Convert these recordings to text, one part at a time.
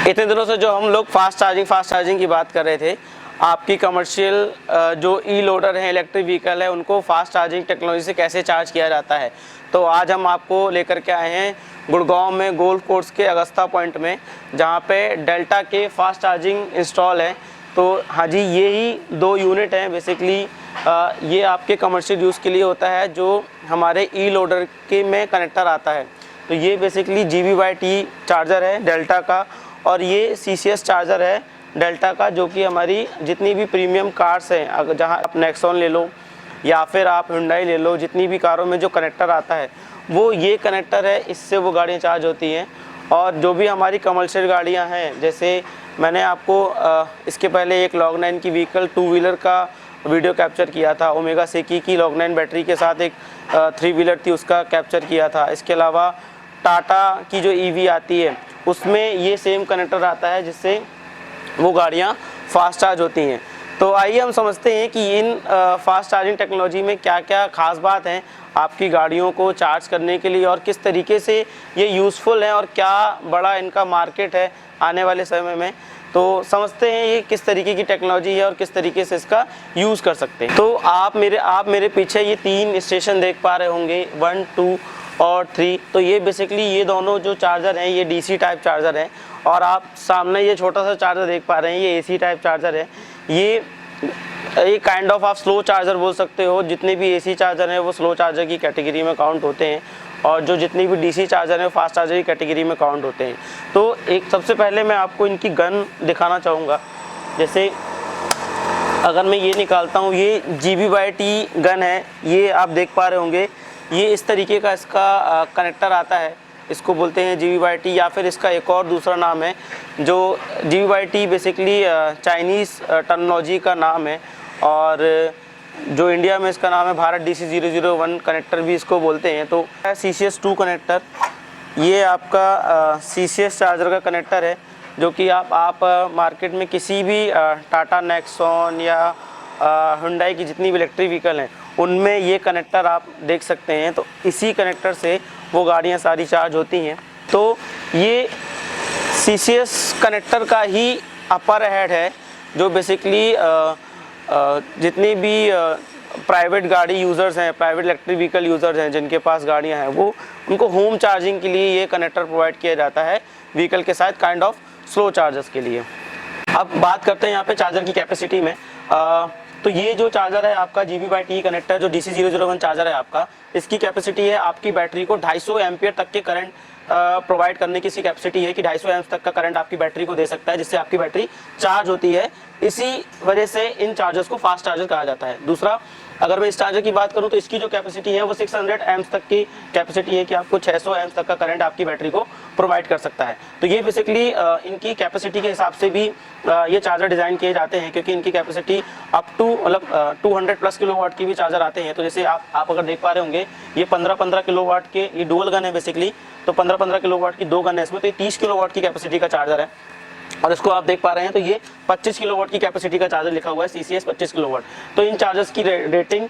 इतने दिनों से जो हम लोग फास्ट चार्जिंग की बात कर रहे थे, आपकी कमर्शियल जो ई लोडर है, इलेक्ट्रिक व्हीकल है, उनको फास्ट चार्जिंग टेक्नोलॉजी से कैसे चार्ज किया जाता है। तो आज हम आपको लेकर के आए हैं गुड़गांव में गोल्फ कोर्स के अगस्ता पॉइंट में, जहाँ पे डेल्टा के फास्ट चार्जिंग इंस्टॉल है। तो हाँ जी, ये ही 2 यूनिट हैं बेसिकली। ये आपके कमर्शियल यूज़ के लिए होता है, जो हमारे ई लोडर के में कनेक्टर आता है। तो ये बेसिकली GB/T चार्जर है डेल्टा का, और ये CCS चार्जर है डेल्टा का, जो कि हमारी जितनी भी प्रीमियम कार्स हैं, अगर जहाँ आप नेक्सॉन ले लो या फिर आप हुंडई ले लो, जितनी भी कारों में जो कनेक्टर आता है वो ये कनेक्टर है, इससे वो गाड़ियाँ चार्ज होती हैं। और जो भी हमारी कमर्शियल गाड़ियाँ हैं, जैसे मैंने आपको इसके पहले एक लॉग9 की व्हीकल 2 व्हीलर का वीडियो कैप्चर किया था, ओमेगा सेकी की लॉग9 बैटरी के साथ एक 3 व्हीलर थी, उसका कैप्चर किया था। इसके अलावा टाटा की जो EV आती है उसमें ये सेम कनेक्टर आता है, जिससे वो गाड़ियाँ फास्ट चार्ज होती हैं। तो आइए हम समझते हैं कि इन फास्ट चार्जिंग टेक्नोलॉजी में क्या क्या ख़ास बात हैं आपकी गाड़ियों को चार्ज करने के लिए, और किस तरीके से ये यूज़फुल है, और क्या बड़ा इनका मार्केट है आने वाले समय में। तो समझते हैं ये किस तरीके की टेक्नोलॉजी है और किस तरीके से इसका यूज़ कर सकते हैं। तो आप मेरे पीछे ये 3 स्टेशन देख पा रहे होंगे, 1, 2 और 3। तो ये बेसिकली ये दोनों जो चार्जर हैं ये DC टाइप चार्जर हैं, और आप सामने ये छोटा सा चार्जर देख पा रहे हैं, ये AC टाइप चार्जर है। ये काइंड ऑफ आप स्लो चार्जर बोल सकते हो। जितने भी AC चार्जर हैं वो स्लो चार्जर की कैटेगरी में काउंट होते हैं, और जो जितनी भी DC चार्जर हैं वो फास्ट चार्जर की कैटेगरी में काउंट होते हैं। तो एक सबसे पहले मैं आपको इनकी गन दिखाना चाहूँगा। जैसे अगर मैं ये निकालता हूँ, ये GB/T गन है, ये आप देख पा रहे होंगे। ये इस तरीके का इसका कनेक्टर आता है, इसको बोलते हैं GB/T, या फिर इसका एक और दूसरा नाम है जो GB/T बेसिकली चाइनीज़ टर्मिनोलॉजी का नाम है, और जो इंडिया में इसका नाम है भारत DC001 कनेक्टर भी इसको बोलते हैं। तो CCS2 कनेक्टर, ये आपका CCS चार्जर का कनेक्टर है, जो कि आप मार्केट में किसी भी टाटा नेक्सॉन या हुंडई की जितनी भी इलेक्ट्रिक व्हीकल हैं उनमें ये कनेक्टर आप देख सकते हैं। तो इसी कनेक्टर से वो गाड़ियाँ सारी चार्ज होती हैं। तो ये CCS कनेक्टर का ही अपर हेड है, जो बेसिकली जितनी भी प्राइवेट गाड़ी यूज़र्स हैं, प्राइवेट इलेक्ट्रिक व्हीकल यूज़र्स हैं, जिनके पास गाड़ियाँ हैं, वो उनको होम चार्जिंग के लिए ये कनेक्टर प्रोवाइड किया जाता है व्हीकल के साथ, काइंड ऑफ स्लो चार्जर्स के लिए। अब बात करते हैं यहाँ पे चार्जर की कैपेसिटी में। तो ये जो चार्जर है आपका GB/T कनेक्टर, जो DC001 चार्जर है आपका, इसकी कैपेसिटी है आपकी बैटरी को 250 एम्पियर तक के करंट प्रोवाइड करने की इसकी कैपेसिटी है कि 250 एम्प तक का करंट आपकी बैटरी को दे सकता है, जिससे आपकी बैटरी चार्ज होती है। इसी वजह से इन चार्जर्स को फास्ट चार्जर कहा जाता है। दूसरा, अगर मैं इस चार्जर की बात करूं तो इसकी जो कैपेसिटी है वो 600 एम्प्स तक की कैपेसिटी है, कि आपको 600 एम्प्स तक का करंट आपकी बैटरी को प्रोवाइड कर सकता है। तो ये बेसिकली इनकी कैपेसिटी के हिसाब से भी ये चार्जर डिज़ाइन किए जाते हैं, क्योंकि इनकी कैपेसिटी अप टू मतलब 200+ किलोवाट की भी चार्जर आते हैं। तो जैसे आप अगर देख पा रहे होंगे, ये 15-15 किलोवाट के ये डुअल गन है बेसिकली। तो 15-15 किलोवाट की 2 गन है इसमें, तो ये 30 किलोवाट की कैपेसिटी का चार्जर है। और इसको आप देख पा रहे हैं, तो ये 25 किलोवाट की कैपेसिटी का चार्जर लिखा हुआ है, CCS 25 किलोवाट। तो इन चार्जर्स की रेटिंग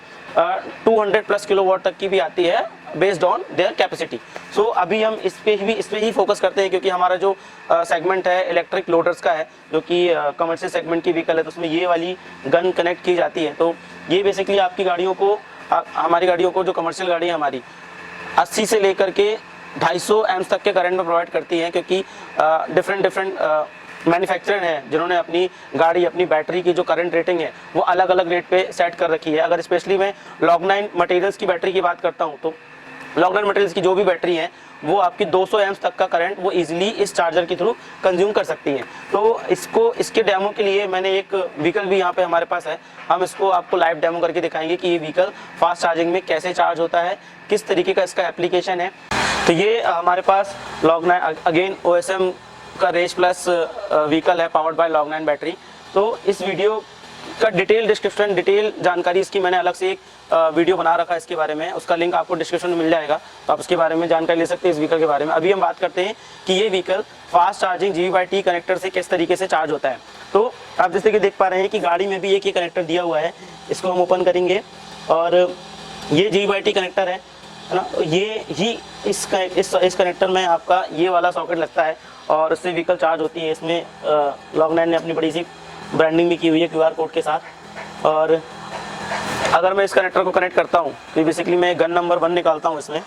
200+ किलोवाट तक की भी आती है, बेस्ड ऑन देयर कैपेसिटी। सो अभी हम इस पे ही फोकस करते हैं, क्योंकि हमारा जो सेगमेंट है इलेक्ट्रिक लोडर्स का है, जो कि कमर्शियल सेगमेंट की व्हीकल है, तो उसमें ये वाली गन कनेक्ट की जाती है। तो ये बेसिकली आपकी गाड़ियों को, हमारी गाड़ियों को, जो कमर्शियल गाड़ी है हमारी, 80 से लेकर के 250 एम्प्स तक के करंट में प्रोवाइड करती हैं, क्योंकि डिफरेंट मैन्युफैक्चरर हैं जिन्होंने अपनी गाड़ी, अपनी बैटरी की जो करंट रेटिंग है वो अलग अलग रेट पे सेट कर रखी है। अगर स्पेशली मैं लॉग9 मटेरियल्स की बैटरी की बात करता हूँ, तो लॉग9 मटेरियल्स की जो भी बैटरी है वो आपकी 200 एम्प्स तक का करंट वो इजीली इस चार्जर के थ्रू कंज्यूम कर सकती हैं। तो इसके डेमो के लिए मैंने एक व्हीकल भी यहाँ पे हमारे पास है, हम इसको आपको लाइव डेमो करके दिखाएंगे कि ये व्हीकल फास्ट चार्जिंग में कैसे चार्ज होता है, किस तरीके का इसका एप्लीकेशन है। तो ये हमारे पास लॉग9 अगेन OSM का रेज प्लस व्हीकल है, पावर्ड बाय लॉग9 बैटरी। तो इस वीडियो का डिटेल डिस्क्रिप्शन, डिटेल जानकारी इसकी मैंने अलग से एक वीडियो बना रखा है इसके बारे में, उसका लिंक आपको डिस्क्रिप्शन में मिल जाएगा, तो आप इसके बारे में जानकारी ले सकते हैं इस व्हीकल के बारे में। अभी हम बात करते हैं कि ये vehicle fast charging GB/T connector से किस तरीके से चार्ज होता है। तो आप जैसे कि देख पा रहे हैं कि गाड़ी में भी एक ये कनेक्टर दिया हुआ है, इसको हम ओपन करेंगे और ये GB/T कनेक्टर है ना। ये ही इस कनेक्टर में आपका ये वाला सॉकेट लगता है, और उससे व्हीकल चार्ज होती है। इसमें लॉग9 ने अपनी बड़ी सी ब्रांडिंग भी की हुई है QR कोड के साथ। और अगर मैं इस कनेक्टर को कनेक्ट करता हूँ तो बेसिकली मैं गन नंबर 1 निकालता हूँ। इसमें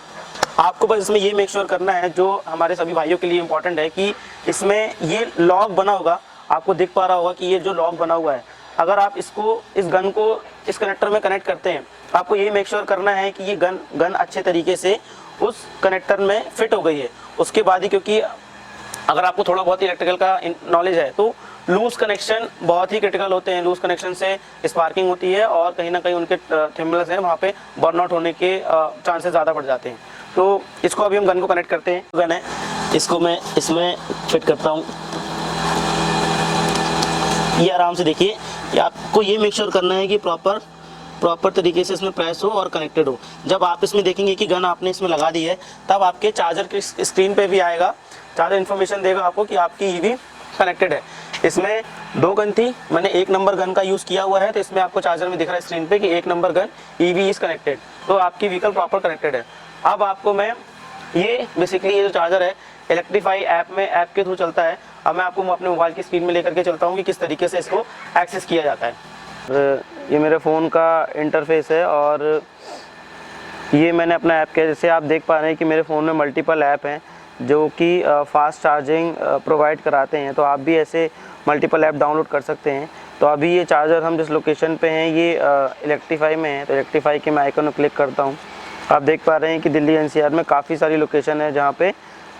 आपको बस इसमें ये मेक श्योर करना है, जो हमारे सभी भाइयों के लिए इंपॉर्टेंट है, कि इसमें ये लॉक बना होगा, आपको दिख पा रहा होगा कि ये जो लॉक बना हुआ है, अगर आप इसको इस गन को इस कनेक्टर में कनेक्ट करते हैं, आपको ये मेक श्योर करना है कि ये गन अच्छे तरीके से उस कनेक्टर में फिट हो गई है। उसके बाद ही, क्योंकि अगर आपको थोड़ा बहुत इलेक्ट्रिकल का नॉलेज है तो लूज कनेक्शन बहुत ही क्रिटिकल होते हैं। लूज कनेक्शन से स्पार्किंग होती है और कहीं ना कहीं उनके थर्मल्स हैं वहाँ पे बर्नआउट होने के चांसेस ज़्यादा बढ़ जाते हैं। तो इसको अभी हम गन को कनेक्ट करते हैं। गन है, इसको मैं इसमें फिट करता हूँ। ये आराम से देखिए, आपको ये मेक श्योर करना है कि प्रॉपर तरीके से इसमें प्रेस हो और कनेक्टेड हो। जब आप इसमें देखेंगे कि गन आपने इसमें लगा दी है, तब आपके चार्जर की स्क्रीन पे भी आएगा, चार्जर इन्फॉर्मेशन देगा आपको कि आपकी ईवी कनेक्टेड है। इसमें 2 गन थी, मैंने 1 नंबर गन का यूज़ किया हुआ है, तो इसमें आपको चार्जर में दिख रहा है स्क्रीन पे कि 1 number gun EV is connected, तो आपकी व्हीकल प्रॉपर कनेक्टेड है। अब आपको मैं ये बेसिकली ये जो चार्जर है इलेक्ट्रीफाई ऐप के थ्रू चलता है। अब मैं आपको अपने मोबाइल की स्क्रीन में लेकर के चलता हूँ कि किस तरीके से इसको एक्सेस किया जाता है। ये मेरे फ़ोन का इंटरफेस है और ये मैंने अपना ऐप किया। जैसे आप देख पा रहे हैं कि मेरे फ़ोन में मल्टीपल ऐप हैं जो कि फास्ट चार्जिंग प्रोवाइड कराते हैं, तो आप भी ऐसे मल्टीपल ऐप डाउनलोड कर सकते हैं। तो अभी ये चार्जर हम जिस लोकेशन पे हैं ये इलेक्ट्रीफाई में है, तो इलेक्ट्रीफाई के मैं आइकन को क्लिक करता हूँ। आप देख पा रहे हैं कि दिल्ली NCR में काफ़ी सारी लोकेशन है जहाँ पे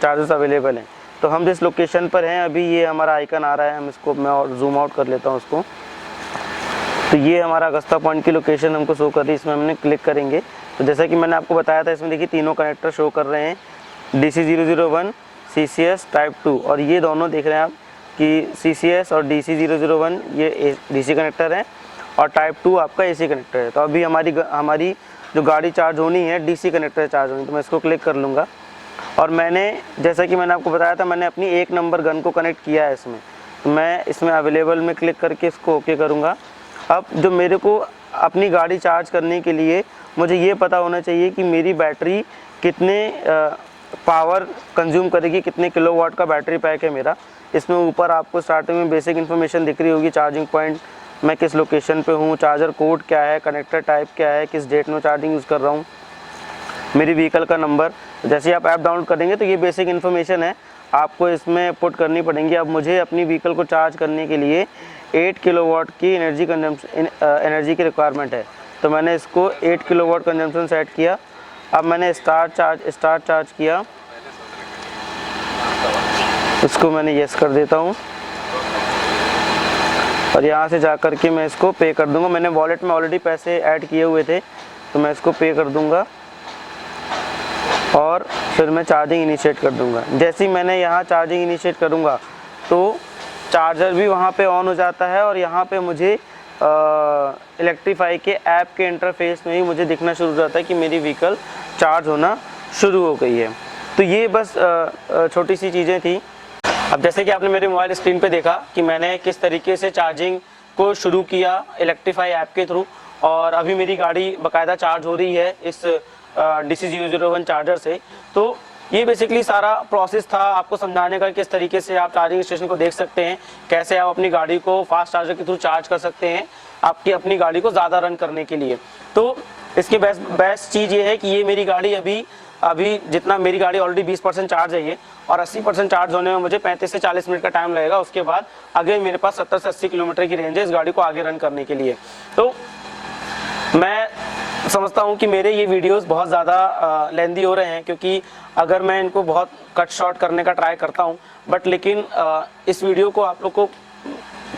चार्जर्स अवेलेबल हैं। तो हम जिस लोकेशन पर हैं अभी, ये हमारा आइकन आ रहा है, हम इसको मैं और जूम आउट कर लेता हूँ उसको। तो ये हमारा अगस्ता पॉइंट की लोकेशन हमको शो कर रही है, इसमें हमने क्लिक करेंगे। तो जैसा कि मैंने आपको बताया था, इसमें देखिए तीनों कनेक्टर शो कर रहे हैं, DC001 CCS टाइप 2, और ये दोनों देख रहे हैं आप कि CCS और DC001 ये DC कनेक्टर है और टाइप 2 आपका AC कनेक्टर है। तो अभी हमारी जो गाड़ी चार्ज होनी है DC कनेक्टर चार्ज होनी, तो मैं इसको क्लिक कर लूँगा। और मैंने जैसा कि मैंने आपको बताया था, मैंने अपनी 1 नंबर गन को कनेक्ट किया है इसमें, तो मैं इसमें अवेलेबल में क्लिक करके इसको ओके करूँगा। अब जो मेरे को अपनी गाड़ी चार्ज करने के लिए मुझे ये पता होना चाहिए कि मेरी बैटरी कितने पावर कंज्यूम करेगी, कितने किलोवाट का बैटरी पैक है मेरा। इसमें ऊपर आपको स्टार्टिंग में बेसिक इन्फॉर्मेशन दिख रही होगी, चार्जिंग पॉइंट, मैं किस लोकेशन पे हूँ, चार्जर कोड क्या है, कनेक्टर टाइप क्या है, किस डेट में चार्जिंग यूज़ कर रहा हूँ, मेरी व्हीकल का नंबर। जैसे आप ऐप डाउनलोड करेंगे तो ये बेसिक इन्फॉर्मेशन है आपको इसमें पुट करनी पड़ेंगी। अब मुझे अपनी व्हीकल को चार्ज करने के लिए 8 किलोवाट की एनर्जी की रिक्वायरमेंट है, तो मैंने इसको 8 किलोवाट कंजम्पशन सेट किया। अब मैंने स्टार्ट चार्ज किया, इसको मैंने यस कर देता हूँ और यहाँ से जा कर के मैं इसको पे कर दूँगा। मैंने वॉलेट में ऑलरेडी पैसे ऐड किए हुए थे, तो मैं इसको पे कर दूँगा और फिर मैं चार्जिंग इनिशिएट कर दूँगा। जैसे ही मैंने यहाँ चार्जिंग इनिशिएट करूँगा तो चार्जर भी वहाँ पे ऑन हो जाता है और यहाँ पे मुझे इलेक्ट्रीफाई के ऐप के इंटरफेस में ही मुझे दिखना शुरू हो जाता है कि मेरी व्हीकल चार्ज होना शुरू हो गई है। तो ये बस छोटी सी चीज़ें थी। अब जैसे कि आपने मेरे मोबाइल स्क्रीन पे देखा कि मैंने किस तरीके से चार्जिंग को शुरू किया इलेक्ट्रीफाई ऐप के थ्रू, और अभी मेरी गाड़ी बाकायदा चार्ज हो रही है इस DC001 चार्जर से। तो ये बेसिकली सारा प्रोसेस था आपको समझाने का, किस तरीके से आप चार्जिंग स्टेशन को देख सकते हैं, कैसे आप अपनी गाड़ी को फास्ट चार्जर के थ्रू चार्ज कर सकते हैं आपकी अपनी गाड़ी को ज़्यादा रन करने के लिए। तो इसकी बेस्ट चीज़ ये है कि ये मेरी गाड़ी अभी जितना मेरी गाड़ी ऑलरेडी 20% चार्ज है ये, और 80% चार्ज होने में मुझे 35 से 40 मिनट का टाइम लगेगा। उसके बाद आगे मेरे पास 70 से 80 किलोमीटर की रेंज है इस गाड़ी को आगे रन करने के लिए। तो मैं समझता हूँ कि मेरे ये वीडियोस बहुत ज़्यादा लेंदी हो रहे हैं, क्योंकि अगर मैं इनको बहुत कट शॉर्ट करने का ट्राई करता हूँ, बट लेकिन इस वीडियो को आप लोग को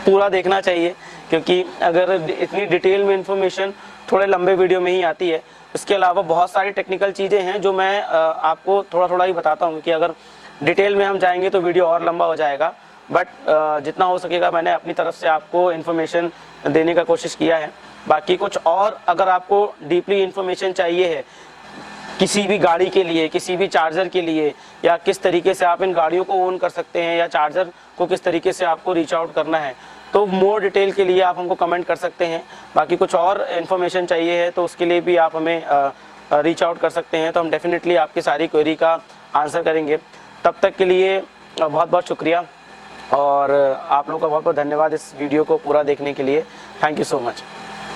पूरा देखना चाहिए, क्योंकि अगर इतनी डिटेल में इंफॉर्मेशन थोड़े लंबे वीडियो में ही आती है। इसके अलावा बहुत सारी टेक्निकल चीज़ें हैं जो मैं आपको थोड़ा थोड़ा ही बताता हूँ, कि अगर डिटेल में हम जाएंगे तो वीडियो और लंबा हो जाएगा। बट जितना हो सकेगा मैंने अपनी तरफ से आपको इन्फॉर्मेशन देने का कोशिश किया है। बाकी कुछ और अगर आपको डीपली इन्फॉर्मेशन चाहिए है किसी भी गाड़ी के लिए, किसी भी चार्जर के लिए, या किस तरीके से आप इन गाड़ियों को ओन कर सकते हैं, या चार्जर को किस तरीके से आपको रीच आउट करना है, तो मोर डिटेल के लिए आप हमको कमेंट कर सकते हैं। बाकी कुछ और इन्फॉर्मेशन चाहिए है तो उसके लिए भी आप हमें रीच आउट कर सकते हैं, तो हम डेफिनेटली आपकी सारी क्वेरी का आंसर करेंगे। तब तक के लिए बहुत बहुत शुक्रिया और आप लोगों का बहुत बहुत धन्यवाद इस वीडियो को पूरा देखने के लिए। Thank you so much.